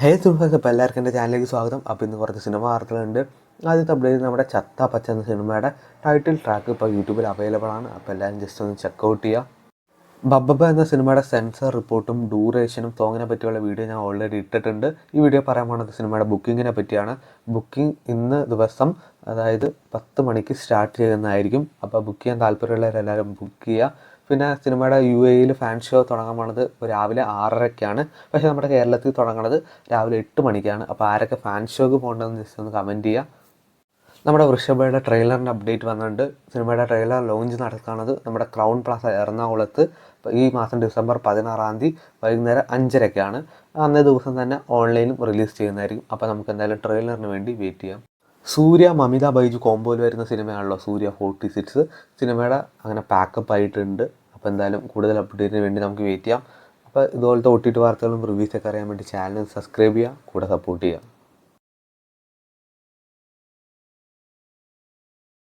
ഹേ സുഹൃത്തുക്കളെ, അപ്പോൾ എല്ലാവർക്കും എൻ്റെ ചാനലിലേക്ക് സ്വാഗതം. അപ്പോൾ ഇന്ന് കുറച്ച് സിനിമ വാർത്തകളുണ്ട്. ആദ്യത്തെ അപ്ഡേറ്റ് നമ്മുടെ ചത്ത പച്ച എന്ന സിനിമയുടെ ടൈറ്റിൽ ട്രാക്ക് ഇപ്പോൾ യൂട്യൂബിൽ അവൈലബിൾ ആണ്. അപ്പോൾ എല്ലാവരും ജസ്റ്റ് ഒന്ന് ചെക്കൗട്ട് ചെയ്യുക. ബബ്ബബ എന്ന സിനിമയുടെ സെൻസർ റിപ്പോർട്ടും ഡ്യൂറേഷനും സോങ്ങിനെ പറ്റിയുള്ള വീഡിയോ ഞാൻ ഓൾറെഡി ഇട്ടിട്ടുണ്ട്. ഈ വീഡിയോ പറയാൻ പോകുന്നത് സിനിമയുടെ ബുക്കിങ്ങിനെ പറ്റിയാണ്. ബുക്കിംഗ് ഇന്ന് ദിവസം, അതായത് 10 മണിക്ക് സ്റ്റാർട്ട് ചെയ്യുന്നതായിരിക്കും. അപ്പോൾ ബുക്ക് ചെയ്യാൻ താല്പര്യമുള്ളവരെല്ലാവരും ബുക്ക് ചെയ്യുക. പിന്നെ സിനിമയുടെ UAE ഫാൻ ഷോ തുടങ്ങാൻ പോണത് രാവിലെ 6:30-ക്കാണ്. പക്ഷേ നമ്മുടെ കേരളത്തിൽ തുടങ്ങുന്നത് രാവിലെ 8 മണിക്കാണ്. അപ്പോൾ ആരൊക്കെ ഫാൻ ഷോക്ക് പോകേണ്ടതെന്ന് ജസ്റ്റ് ഒന്ന് കമൻറ്റ് ചെയ്യുക. നമ്മുടെ വൃഷഭയുടെ ട്രെയിലറിൻ്റെ അപ്ഡേറ്റ് വന്നിട്ടുണ്ട്. സിനിമയുടെ ട്രെയിലർ ലോഞ്ച് നടക്കുന്നത് നമ്മുടെ ക്രൗൺ പ്ലാസ എറണാകുളത്ത് ഈ മാസം ഡിസംബർ 16 വൈകുന്നേരം 5:30-ക്കാണ്. അന്നേ ദിവസം തന്നെ ഓൺലൈനും റിലീസ് ചെയ്യുന്നതായിരിക്കും. അപ്പോൾ നമുക്ക് എന്തായാലും ട്രെയിലറിന് വേണ്ടി വെയിറ്റ് ചെയ്യാം. സൂര്യ മമിത ബൈജു കോംബോയിൽ വരുന്ന സിനിമയാണല്ലോ സൂര്യ 46. സിനിമയുടെ അങ്ങനെ പാക്കപ്പ് ആയിട്ടുണ്ട്. അപ്പോൾ എന്തായാലും കൂടുതൽ അപ്ഡേറ്റിന് വേണ്ടി നമുക്ക് വെയിറ്റ് ചെയ്യാം. അപ്പോൾ ഇതുപോലത്തെ OTT വാർത്തകളും റിവ്യൂസൊക്കെ അറിയാൻ വേണ്ടി ചാനൽ സബ്സ്ക്രൈബ് ചെയ്യുക, കൂടെ സപ്പോർട്ട് ചെയ്യുക.